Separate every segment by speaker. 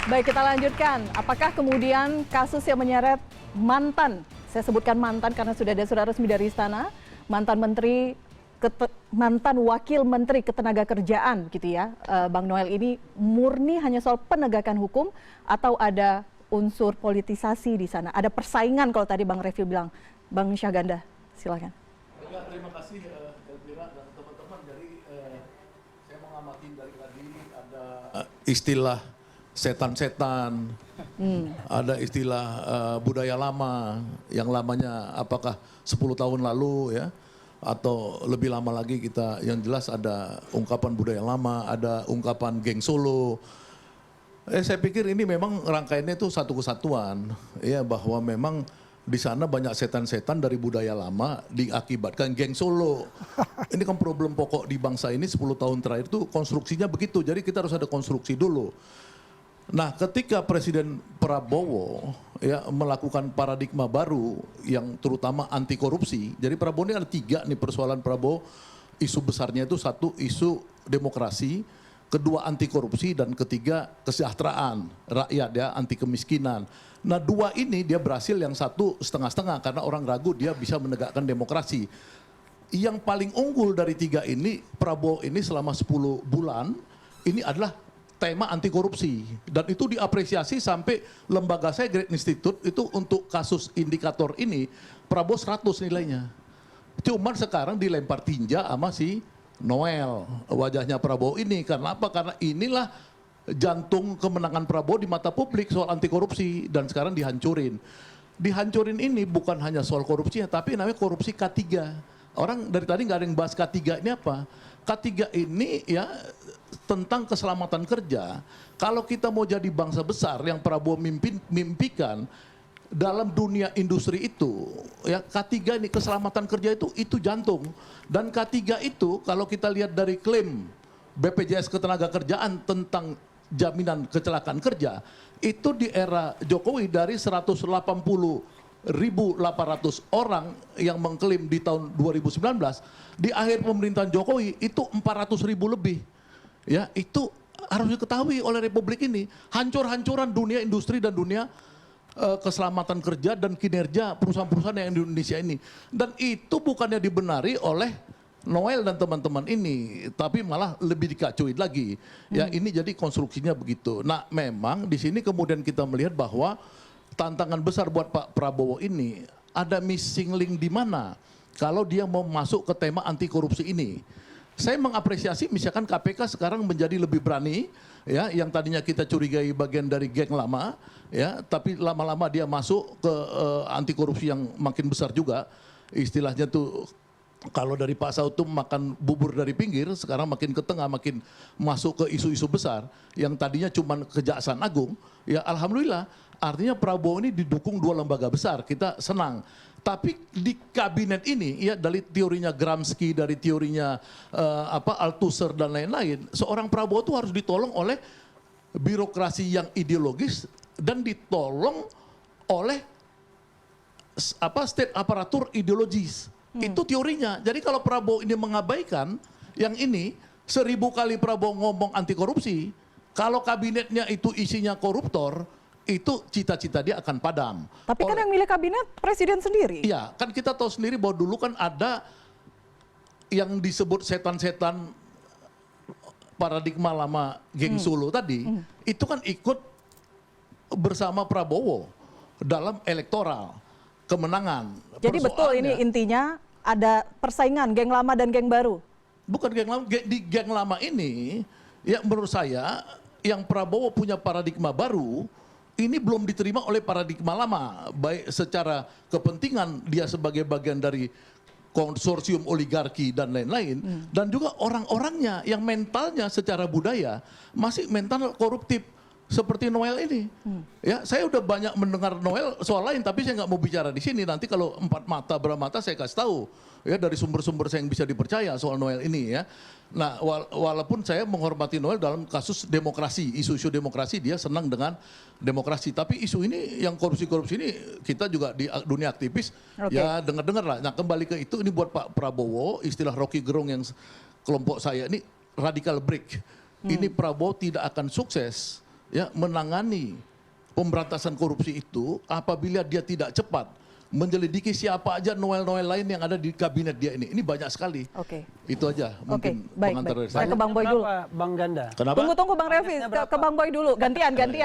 Speaker 1: Baik, kita lanjutkan. Apakah kemudian kasus yang menyeret mantan, saya sebutkan mantan karena sudah ada surat resmi dari istana, mantan wakil menteri ketenagakerjaan gitu ya, Bang Noel, ini murni hanya soal penegakan hukum atau ada unsur politisasi di sana? Ada persaingan kalau tadi Bang Refil bilang. Bang Syahganda, silakan.
Speaker 2: Ya, terima kasih Elvira dan teman-teman. Jadi saya mengamati dari tadi ada istilah setan-setan, ada istilah budaya lama, yang lamanya apakah 10 tahun lalu ya, atau lebih lama lagi kita, yang jelas ada ungkapan budaya lama, ada ungkapan geng Solo. Saya pikir ini memang rangkaiannya itu satu kesatuan, ya, bahwa memang di sana banyak setan-setan dari budaya lama diakibatkan geng Solo. Ini kan problem pokok di bangsa ini 10 tahun terakhir itu konstruksinya begitu, jadi kita harus ada konstruksi dulu. Nah, ketika Presiden Prabowo ya melakukan paradigma baru yang terutama anti korupsi, jadi Prabowo ini ada 3 nih persoalan Prabowo, isu besarnya itu, 1 isu demokrasi, 2 anti korupsi, dan 3 kesejahteraan rakyat ya, anti kemiskinan. Nah, 2 ini dia berhasil, yang 1 setengah-setengah karena orang ragu dia bisa menegakkan demokrasi. Yang paling unggul dari 3 ini, Prabowo ini selama 10 bulan ini adalah tema anti korupsi, dan itu diapresiasi sampai lembaga saya Great Institute itu untuk kasus indikator ini Prabowo 100 nilainya. Cuman sekarang dilempar tinja sama si Noel, wajahnya Prabowo ini. Karena apa? Karena inilah jantung kemenangan Prabowo di mata publik soal anti korupsi, dan sekarang dihancurin. Dihancurin ini bukan hanya soal korupsinya, tapi namanya korupsi K3. Orang dari tadi nggak ada yang bahas K3 ini apa. K3 ini ya tentang keselamatan kerja. Kalau kita mau jadi bangsa besar yang Prabowo mimpikan dalam dunia industri itu, ya K3 ini keselamatan kerja itu jantung. Dan K3 itu kalau kita lihat dari klaim BPJS Ketenagakerjaan tentang jaminan kecelakaan kerja, itu di era Jokowi dari 180.800 orang yang mengklaim di tahun 2019, di akhir pemerintahan Jokowi itu 400.000 lebih. Ya, itu harus diketahui oleh Republik ini. Hancur-hancuran dunia industri dan dunia keselamatan kerja dan kinerja perusahaan-perusahaan yang di Indonesia ini. Dan itu bukannya dibenari oleh Noel dan teman-teman ini, tapi malah lebih dikacuin lagi. Ya, ini jadi konstruksinya begitu. Nah, memang di sini kemudian kita melihat bahwa tantangan besar buat Pak Prabowo ini ada missing link di mana kalau dia mau masuk ke tema anti korupsi ini. Saya mengapresiasi misalkan KPK sekarang menjadi lebih berani, ya, yang tadinya kita curigai bagian dari geng lama, ya, tapi lama-lama dia masuk ke anti korupsi yang makin besar juga. Istilahnya tuh kalau dari Pak Sautum makan bubur dari pinggir, sekarang makin ke tengah, makin masuk ke isu-isu besar yang tadinya cuma Kejaksaan Agung. Ya, alhamdulillah, artinya Prabowo ini didukung 2 lembaga besar, kita senang. Tapi di kabinet ini, ya, dari teorinya Gramsci, dari teorinya Althusser dan lain-lain, seorang Prabowo itu harus ditolong oleh birokrasi yang ideologis dan ditolong oleh state aparatur ideologis. Itu teorinya. Jadi kalau Prabowo ini mengabaikan yang ini, 1000 kali Prabowo ngomong anti korupsi, kalau kabinetnya itu isinya koruptor, itu cita-cita dia akan padam.
Speaker 1: Tapi kan yang milih kabinet Presiden sendiri.
Speaker 2: Iya, kan kita tahu sendiri bahwa dulu kan ada yang disebut setan-setan paradigma lama geng Solo tadi, itu kan ikut bersama Prabowo dalam elektoral kemenangan.
Speaker 1: Jadi betul ini intinya ada persaingan geng lama dan geng baru.
Speaker 2: Bukan geng lama, di geng lama ini ya menurut saya yang Prabowo punya paradigma baru ini belum diterima oleh paradigma lama, baik secara kepentingan dia sebagai bagian dari konsorsium oligarki dan lain-lain, dan juga orang-orangnya yang mentalnya secara budaya masih mental koruptif seperti Noel ini. Ya, saya udah banyak mendengar Noel soal lain, tapi saya nggak mau bicara di sini. Nanti kalau 4 mata bermata saya kasih tahu ya dari sumber-sumber saya yang bisa dipercaya soal Noel ini ya. Nah, walaupun saya menghormati Noel dalam kasus demokrasi, isu-isu demokrasi dia senang dengan demokrasi. Tapi isu ini yang korupsi-korupsi ini kita juga di dunia aktivis ya dengar-dengar lah. Nah, kembali ke itu, ini buat Pak Prabowo, istilah Rocky Gerung yang kelompok saya ini radical break. Ini Prabowo tidak akan sukses ya menangani pemberantasan korupsi itu apabila dia tidak cepat menjelidiki siapa aja Noel-Noel lain yang ada di kabinet dia ini. Ini banyak sekali.
Speaker 1: Oke.
Speaker 2: Itu aja mungkin
Speaker 1: baik,
Speaker 2: pengantar
Speaker 1: baik.
Speaker 2: dari
Speaker 1: Saya
Speaker 2: saya.
Speaker 1: ke Bang Boy dulu.
Speaker 3: Kenapa Bang Ganda?
Speaker 2: Kenapa?
Speaker 1: Tunggu Bang Revi, ke Bang Boy dulu. Gantian nih.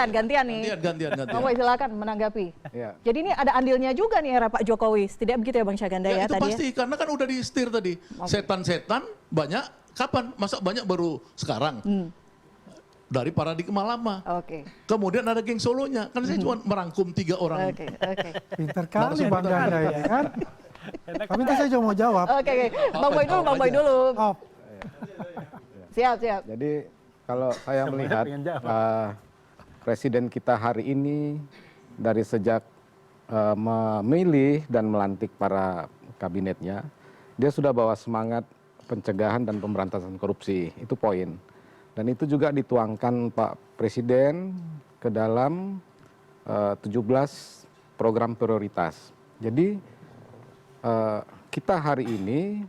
Speaker 2: Gantian.
Speaker 1: Bang Boy silakan menanggapi.
Speaker 4: Ya.
Speaker 1: Jadi ini ada andilnya juga nih era Pak Jokowi. Tidak begitu ya Bang Syaganda
Speaker 2: Ya,
Speaker 1: ya
Speaker 2: itu
Speaker 1: tadi?
Speaker 2: pasti karena kan udah di setir tadi. Setan-setan banyak. Kapan? Masa banyak baru sekarang? Dari paradigma lama.
Speaker 1: Oke.
Speaker 2: Kemudian ada geng solonya. Kan saya cuma merangkum 3 orang.
Speaker 1: Oke.
Speaker 5: Pinter kali Bang Ganda ini kan. Tapi nanti saya juga mau jawab.
Speaker 1: Oke. Bang Boy dulu.
Speaker 5: Oh,
Speaker 1: Siap.
Speaker 4: Jadi kalau saya melihat
Speaker 3: pengen jawab.
Speaker 4: presiden kita hari ini dari sejak memilih dan melantik para kabinetnya, dia sudah bawa semangat pencegahan dan pemberantasan korupsi. Itu poin. Dan itu juga dituangkan Pak Presiden ke dalam 17 program prioritas. Jadi kita hari ini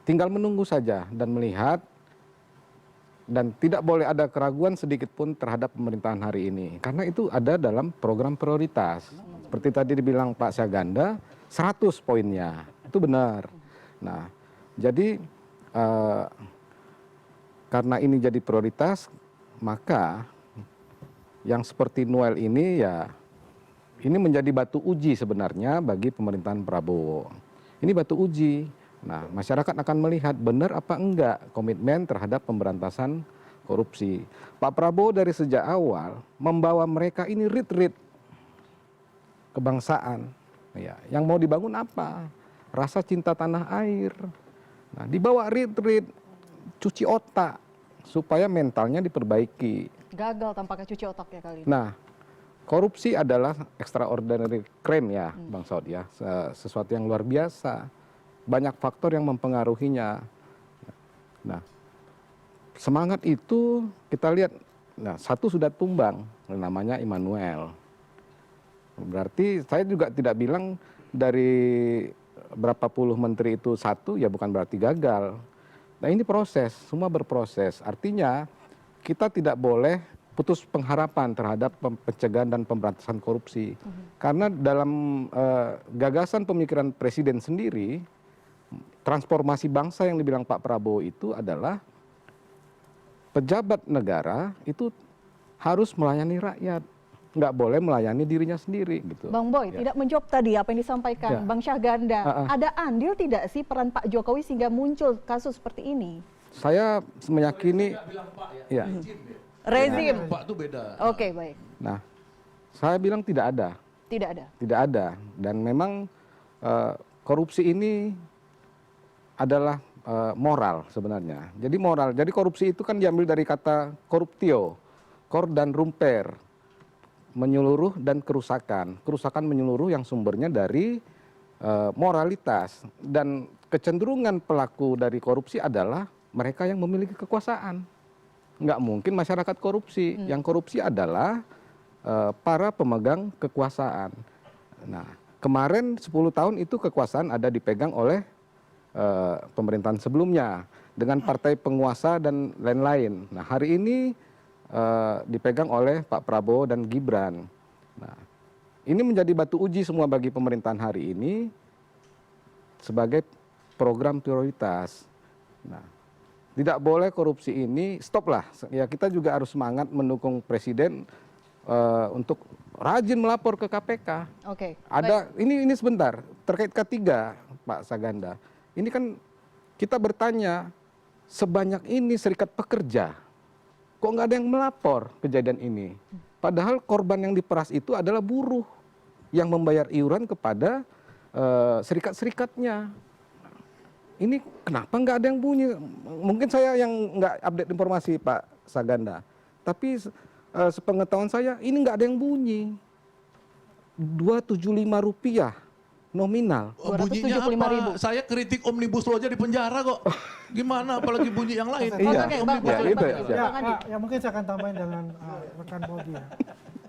Speaker 4: tinggal menunggu saja dan melihat, dan tidak boleh ada keraguan sedikit pun terhadap pemerintahan hari ini. Karena itu ada dalam program prioritas. Seperti tadi dibilang Pak Syaganda, 100 poinnya. Itu benar. Nah, jadi karena ini jadi prioritas, maka yang seperti Noel ini ya, ini menjadi batu uji sebenarnya bagi pemerintahan Prabowo. Ini batu uji. Nah, masyarakat akan melihat benar apa enggak komitmen terhadap pemberantasan korupsi. Pak Prabowo dari sejak awal membawa mereka ini rit-rit kebangsaan. Ya, yang mau dibangun apa? Rasa cinta tanah air. Nah, dibawa rit-rit, cuci otak supaya mentalnya diperbaiki.
Speaker 1: Gagal tampaknya cuci otak ya kali ini.
Speaker 4: Nah, korupsi adalah extraordinary crime ya, Bang Saud ya, sesuatu yang luar biasa. Banyak faktor yang mempengaruhinya. Nah, semangat itu kita lihat, nah satu sudah tumbang, namanya Immanuel. Berarti saya juga tidak bilang dari berapa puluh menteri itu satu, ya bukan berarti gagal. Nah ini proses, semua berproses. Artinya kita tidak boleh putus pengharapan terhadap pencegahan dan pemberantasan korupsi. Karena dalam gagasan pemikiran Presiden sendiri, transformasi bangsa yang dibilang Pak Prabowo itu adalah pejabat negara itu harus melayani rakyat. Nggak boleh melayani dirinya sendiri gitu.
Speaker 1: Bang Boy,
Speaker 4: Ya.
Speaker 1: tidak menjawab tadi apa yang disampaikan
Speaker 4: Ya.
Speaker 1: Bang Syaganda. Ada andil tidak sih peran Pak Jokowi sehingga muncul kasus seperti ini?
Speaker 4: Saya meyakini,
Speaker 2: Bilang Pak ya.
Speaker 4: ya.
Speaker 1: Rezim.
Speaker 2: Pak itu beda.
Speaker 1: Oke, baik.
Speaker 4: Nah, saya bilang tidak ada.
Speaker 1: Tidak ada.
Speaker 4: Tidak ada. Dan memang korupsi ini adalah moral sebenarnya. Jadi moral. Jadi korupsi itu kan diambil dari kata corruptio, cor dan rumper, menyeluruh dan kerusakan. Kerusakan menyeluruh yang sumbernya dari moralitas. Dan kecenderungan pelaku dari korupsi adalah mereka yang memiliki kekuasaan. Nggak mungkin masyarakat korupsi. Yang korupsi adalah para pemegang kekuasaan. Nah, kemarin 10 tahun itu kekuasaan ada dipegang oleh pemerintahan sebelumnya dengan partai penguasa dan lain-lain. Nah, hari ini dipegang oleh Pak Prabowo dan Gibran. Nah, ini menjadi batu uji semua bagi pemerintahan hari ini sebagai program prioritas. Nah, tidak boleh korupsi ini stop lah. Ya kita juga harus semangat mendukung Presiden untuk rajin melapor ke KPK.
Speaker 1: Oke.
Speaker 4: Ada ini sebentar terkait K3 Pak Saganda. Ini kan kita bertanya sebanyak ini serikat pekerja, kok nggak ada yang melapor kejadian ini? Padahal korban yang diperas itu adalah buruh yang membayar iuran kepada serikat-serikatnya. Ini kenapa nggak ada yang bunyi? Mungkin saya yang nggak update informasi Pak Saganda. Tapi sepengetahuan saya ini nggak ada yang bunyi. Rp275 nominal.
Speaker 2: Bunyinya
Speaker 1: 275.000.
Speaker 2: apa? Saya kritik Omnibus Law aja di penjara kok. Gimana apalagi bunyi yang lain?
Speaker 4: Iya.
Speaker 1: Oke, Bang,
Speaker 4: Ya,
Speaker 1: Bang,
Speaker 4: itu,
Speaker 1: Bang,
Speaker 4: ya.
Speaker 1: Bang Andi.
Speaker 5: Ya mungkin saya akan tambahin dengan rekan Bogi ya.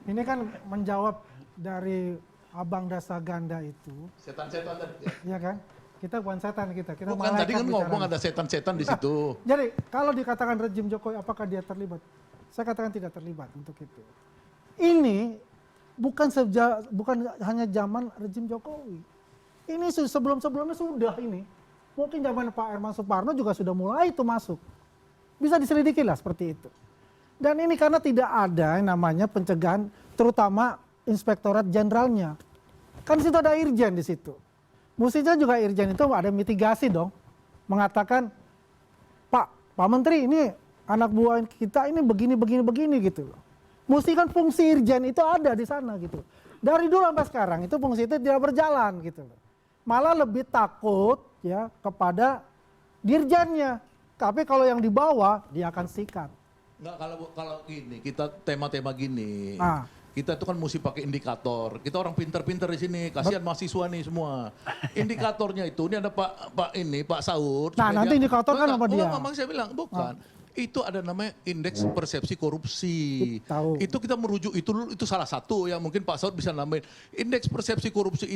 Speaker 5: Ini kan menjawab dari Abang Dasa Ganda itu,
Speaker 2: Setan-setan tadi.
Speaker 5: ya kan? Kita bukan setan kita
Speaker 2: Bukan
Speaker 5: malaikat
Speaker 2: tadi kan ngomong
Speaker 5: bicaranya.
Speaker 2: ada setan-setan di situ.
Speaker 5: Jadi kalau dikatakan rejim Jokowi apakah dia terlibat? Saya katakan tidak terlibat untuk itu. Ini bukan hanya zaman rejim Jokowi. Ini sebelum-sebelumnya sudah ini. Mungkin zaman Pak Herman Suparno juga sudah mulai itu masuk. Bisa diselidiki lah seperti itu. Dan ini karena tidak ada yang namanya pencegahan, terutama Inspektorat Jenderalnya. Kan di situ ada Irjen di situ. Mestinya juga Irjen itu ada mitigasi dong. Mengatakan, Pak Menteri ini anak buah kita ini begini gitu loh. Mesti kan fungsi Irjen itu ada di sana gitu. Dari dulu sampai sekarang itu fungsi itu tidak berjalan gitu loh. Malah lebih takut ya kepada dirjennya. Tapi kalau yang di bawah dia akan sikat.
Speaker 2: Enggak, kalau gini, kita tema-tema gini.
Speaker 5: Ah.
Speaker 2: Kita tuh kan mesti pakai indikator. Kita orang pinter-pinter di sini. Kasihan mahasiswa nih semua. Indikatornya itu, ini ada Pak Saud.
Speaker 5: Nah, nanti indikator kan sama dia.
Speaker 2: Memang saya bilang, bukan. Itu ada namanya indeks persepsi korupsi.
Speaker 5: Tahu.
Speaker 2: Itu kita merujuk itu salah satu yang mungkin Pak Saud bisa nambahin. Indeks persepsi korupsi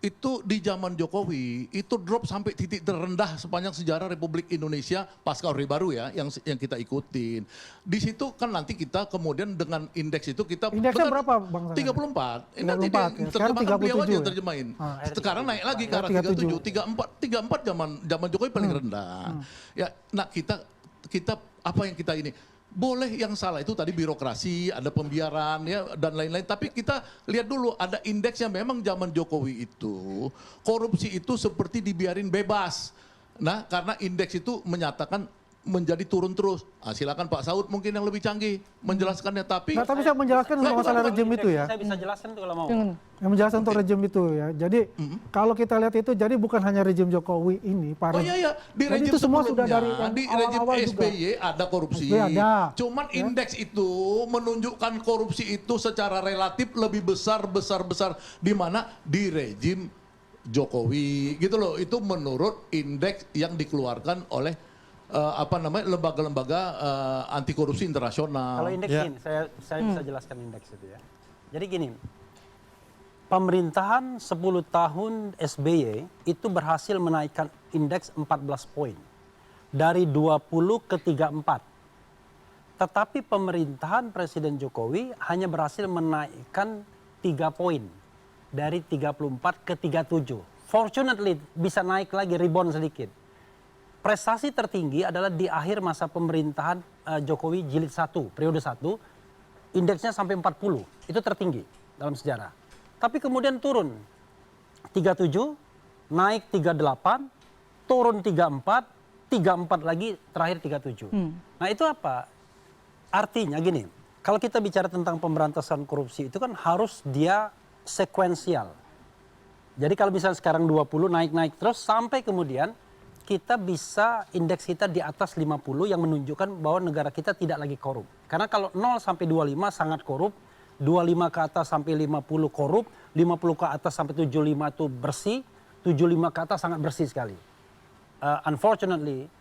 Speaker 2: itu di zaman Jokowi itu drop sampai titik terendah sepanjang sejarah Republik Indonesia pasca Orde Baru ya yang kita ikutin. Di situ kan nanti kita kemudian dengan indeks itu kita
Speaker 5: Indeksnya berapa Bang?
Speaker 2: 34. Nanti
Speaker 5: 34, ya. Sekarang
Speaker 2: terjemahkan beliau
Speaker 5: 37
Speaker 2: aja
Speaker 5: ya?
Speaker 2: yang terjemahin.
Speaker 5: Ah.
Speaker 2: Sekarang naik lagi ke arah 37. 34 zaman Jokowi paling rendah. Ya, nah kita apa yang kita ini boleh yang salah itu tadi birokrasi, ada pembiaran ya dan lain-lain. Tapi kita lihat dulu ada indeks yang memang zaman Jokowi itu korupsi itu seperti dibiarin bebas. Nah karena indeks itu menyatakan menjadi turun terus. Nah, silakan Pak Saud mungkin yang lebih canggih menjelaskannya. Tapi
Speaker 5: Nah, tapi saya menjelaskan untuk masalah rejim itu ya.
Speaker 3: Saya bisa jelaskan tuh kalau mau.
Speaker 5: Yang menjelaskan untuk rejim itu ya. Jadi kalau kita lihat itu jadi bukan hanya rejim Jokowi ini,
Speaker 2: oh iya, di
Speaker 5: Jadi
Speaker 2: rejim
Speaker 5: itu semua
Speaker 2: sebelumnya,
Speaker 5: sudah dari yang
Speaker 2: di rejim
Speaker 5: awal-awal juga.
Speaker 2: SBY ada korupsi.
Speaker 5: SBY ada.
Speaker 2: Cuman indeks itu menunjukkan korupsi itu secara relatif lebih besar di mana di rejim Jokowi gitu loh. Itu menurut indeks yang dikeluarkan oleh lembaga-lembaga anti korupsi internasional.
Speaker 3: Kalau indeks ini, saya bisa jelaskan indeks itu ya. Jadi gini, pemerintahan 10 tahun SBY itu berhasil menaikkan indeks 14 poin. Dari 20 ke 34. Tetapi pemerintahan Presiden Jokowi hanya berhasil menaikkan 3 poin. Dari 34 ke 37. Fortunately bisa naik lagi, rebound sedikit. Prestasi tertinggi adalah di akhir masa pemerintahan Jokowi jilid 1, periode 1, indeksnya sampai 40. Itu tertinggi dalam sejarah. Tapi kemudian turun 37, naik 38, turun 34, 34 lagi, terakhir 37. Nah itu apa? Artinya gini, kalau kita bicara tentang pemberantasan korupsi itu kan harus dia sekuensial. Jadi kalau misalnya sekarang 20 naik-naik terus sampai kemudian kita bisa indeks kita di atas 50 yang menunjukkan bahwa negara kita tidak lagi korup. Karena kalau 0 sampai 25 sangat korup, 25 ke atas sampai 50 korup, 50 ke atas sampai 75 itu bersih, 75 ke atas sangat bersih sekali. Unfortunately,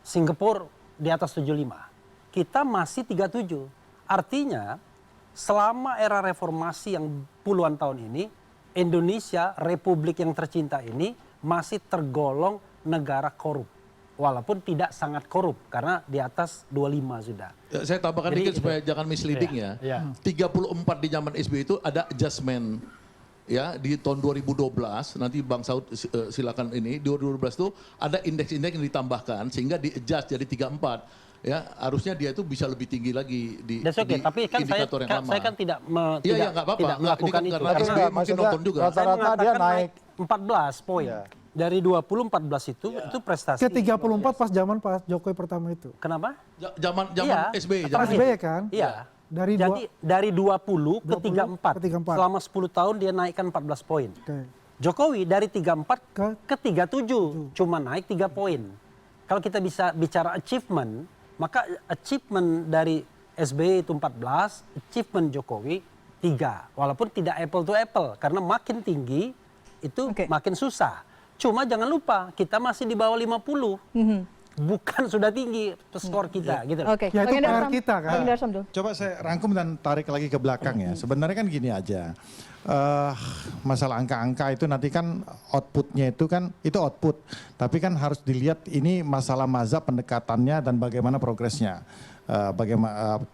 Speaker 3: Singapura di atas 75. Kita masih 37. Artinya, selama era reformasi yang puluhan tahun ini, Indonesia, Republik yang tercinta ini, masih tergolong negara korup. Walaupun tidak sangat korup, karena di atas 25 sudah.
Speaker 2: Ya, saya tambahkan
Speaker 3: Jadi
Speaker 2: dikit supaya jangan misleading ya. 34 di zaman SBY itu ada adjustment. Ya, di tahun 2012, nanti Bang Saud silakan ini, di 2012 itu ada indeks-indeks yang ditambahkan sehingga di-adjust jadi 34. Ya, harusnya dia itu bisa lebih tinggi lagi di
Speaker 3: Tapi kan
Speaker 2: indikator yang lama.
Speaker 3: saya kan tidak
Speaker 2: nggak apa-apa.
Speaker 3: tidak melakukan
Speaker 2: Ini
Speaker 3: itu.
Speaker 2: kan karena SBY mungkin
Speaker 6: maksudnya
Speaker 2: nonton juga.
Speaker 6: rata-rata dia naik
Speaker 3: 14 poin.
Speaker 6: Iya.
Speaker 3: Dari 20-14 itu prestasi.
Speaker 5: Ke 34 pas zaman Pak Jokowi pertama itu.
Speaker 3: Kenapa?
Speaker 2: Zaman
Speaker 3: Iya,
Speaker 2: SBY.
Speaker 5: Pas SBY kan?
Speaker 3: Iya.
Speaker 5: Dari
Speaker 3: Dari 20 ke
Speaker 5: 20
Speaker 3: 34.
Speaker 5: ke 34.
Speaker 3: Selama 10 tahun dia naikkan 14 poin.
Speaker 5: Oke.
Speaker 3: Jokowi dari 34 ke 37. Cuma naik 3 poin. Kalau kita bisa bicara achievement, maka achievement dari SBY itu 14, achievement Jokowi 3. Walaupun tidak apple to apple. Karena makin tinggi itu makin susah. Cuma jangan lupa kita masih di bawah 50. bukan sudah tinggi skor kita gitu loh.
Speaker 1: Oke.
Speaker 5: Ya, itu
Speaker 1: Bang Endar
Speaker 5: PR
Speaker 1: Sam-
Speaker 5: kita, kan?
Speaker 1: Bang Endar Sam dulu.
Speaker 6: Coba saya rangkum dan tarik lagi ke belakang ya. Sebenarnya kan gini aja. Masalah angka-angka itu nanti kan outputnya itu kan itu output. Tapi kan harus dilihat ini masalah mazhab pendekatannya dan bagaimana progresnya. Bagaimana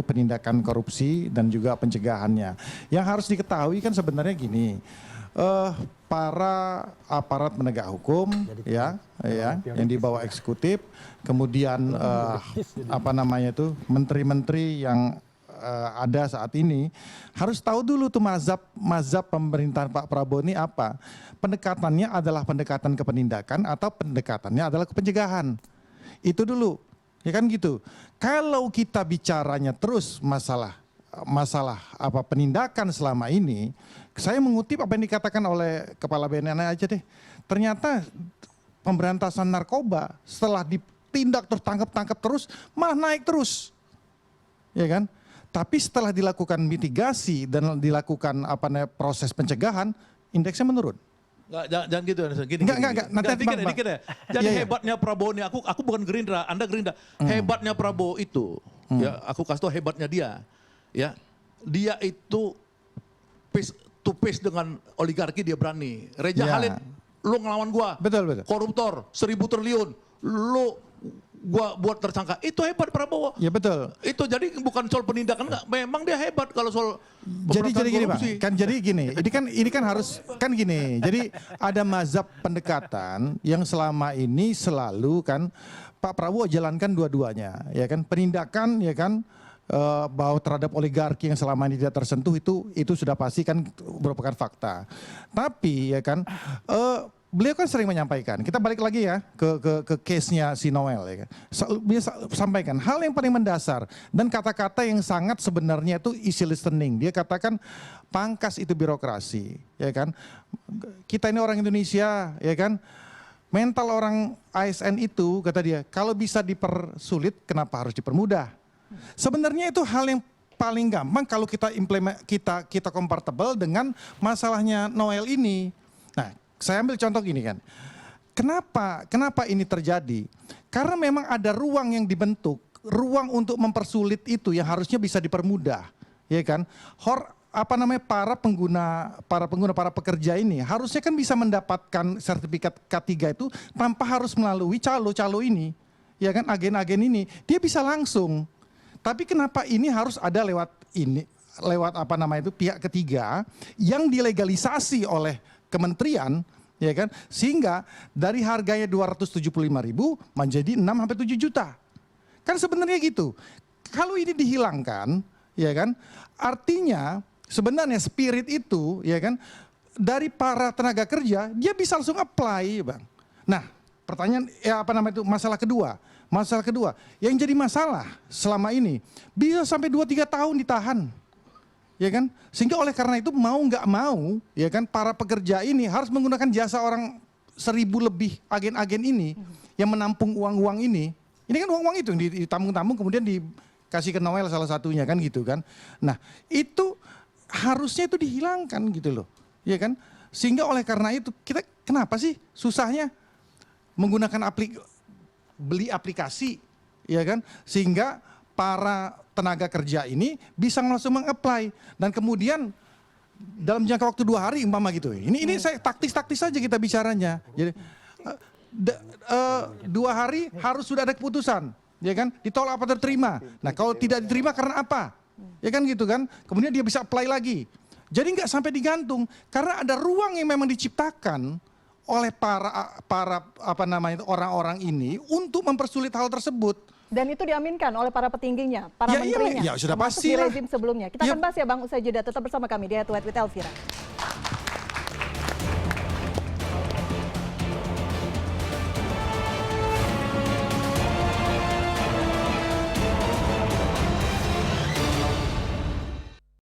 Speaker 6: penindakan korupsi dan juga pencegahannya. Yang harus diketahui kan sebenarnya gini. Para aparat penegak hukum ya yang di bawah eksekutif, kemudian menteri-menteri yang ada saat ini harus tahu dulu tuh mazhab pemerintahan Pak Prabowo ini apa. Pendekatannya adalah pendekatan ke penindakan atau pendekatannya adalah ke pencegahan. Itu dulu. Ya kan gitu. Kalau kita bicaranya terus masalah penindakan selama ini, saya mengutip apa yang dikatakan oleh Kepala BNN aja deh. Ternyata pemberantasan narkoba setelah ditindak tertangkap terus malah naik terus. Ya kan? Tapi setelah dilakukan mitigasi dan dilakukan proses pencegahan, indeksnya menurun.
Speaker 2: Jangan gitu. Gini.
Speaker 6: Nanti
Speaker 2: Dikit ya. Jadi hebatnya Prabowo ini, aku bukan Gerindra, Anda Gerindra. Hebatnya Prabowo itu, ya aku kasih tau hebatnya dia. Ya, dia itu face to face dengan oligarki dia berani. Reja Khalid, lu ngelawan gua.
Speaker 6: Betul.
Speaker 2: Koruptor, 1.000 triliun. Lu gua buat tersangka. Itu hebat Prabowo.
Speaker 6: Ya betul.
Speaker 2: Itu jadi bukan soal penindakan enggak. Memang dia hebat kalau soal
Speaker 6: Jadi
Speaker 2: pemberantasan
Speaker 6: gini Pak,
Speaker 2: korupsi.
Speaker 6: jadi gini, ini kan harus kan gini. Jadi ada mazhab pendekatan yang selama ini selalu kan Pak Prabowo jalankan dua-duanya, ya kan penindakan, ya kan bahwa terhadap oligarki yang selama ini tidak tersentuh itu sudah pasti kan merupakan fakta. Tapi ya kan beliau kan sering menyampaikan, kita balik lagi ya ke case-nya si Noel ya kan. Dia sampaikan hal yang paling mendasar dan kata-kata yang sangat sebenarnya itu easy listening. Dia katakan pangkas itu birokrasi, ya kan. Kita ini orang Indonesia, ya kan. Mental orang ASN itu kata dia, kalau bisa dipersulit kenapa harus dipermudah? Sebenarnya itu hal yang paling gampang kalau kita compatible dengan masalahnya Noel ini. Nah, saya ambil contoh gini kan. Kenapa ini terjadi? Karena memang ada ruang yang dibentuk, ruang untuk mempersulit itu yang harusnya bisa dipermudah, ya kan? Para pekerja ini harusnya kan bisa mendapatkan sertifikat K3 itu tanpa harus melalui calo ini, ya kan? Agen-agen ini dia bisa langsung. Tapi kenapa ini harus ada lewat pihak ketiga yang dilegalisasi oleh kementerian, ya kan, sehingga dari harganya 275.000 menjadi 6 sampai 7 juta. Kan sebenarnya gitu. Kalau ini dihilangkan, ya kan, artinya sebenarnya spirit itu, ya kan, dari para tenaga kerja dia bisa langsung apply, Bang. Nah, pertanyaan masalah kedua. Masalah kedua, yang jadi masalah selama ini bisa sampai 2-3 tahun ditahan. Ya kan? Sehingga oleh karena itu mau nggak mau, ya kan, para pekerja ini harus menggunakan jasa orang 1.000 lebih agen-agen ini yang menampung uang-uang ini. Ini kan uang-uang itu yang ditampung-tampung kemudian dikasih ke Noel salah satunya kan gitu kan. Nah, itu harusnya itu dihilangkan gitu loh. Ya kan? Sehingga oleh karena itu kita kenapa sih susahnya menggunakan beli aplikasi, ya kan, sehingga para tenaga kerja ini bisa langsung meng-apply dan kemudian dalam jangka waktu 2 hari umpama gitu. Ini saya taktis saja kita bicaranya. Jadi 2 hari harus sudah ada keputusan, ya kan, ditolak apa terterima. Nah kalau tidak diterima karena apa, ya kan gitu kan. Kemudian dia bisa apply lagi. Jadi nggak sampai digantung karena ada ruang yang memang diciptakan oleh orang-orang ini untuk mempersulit hal tersebut.
Speaker 1: Dan itu diaminkan oleh para petingginya, para
Speaker 6: Ya,
Speaker 1: menterinya.
Speaker 6: ya sudah
Speaker 1: termasuk
Speaker 6: pasti
Speaker 1: di
Speaker 6: lah.
Speaker 1: rezim sebelumnya. Kita akan bahas ya Bang usai jeda. Tetap bersama kami di Head to Head with Elvira.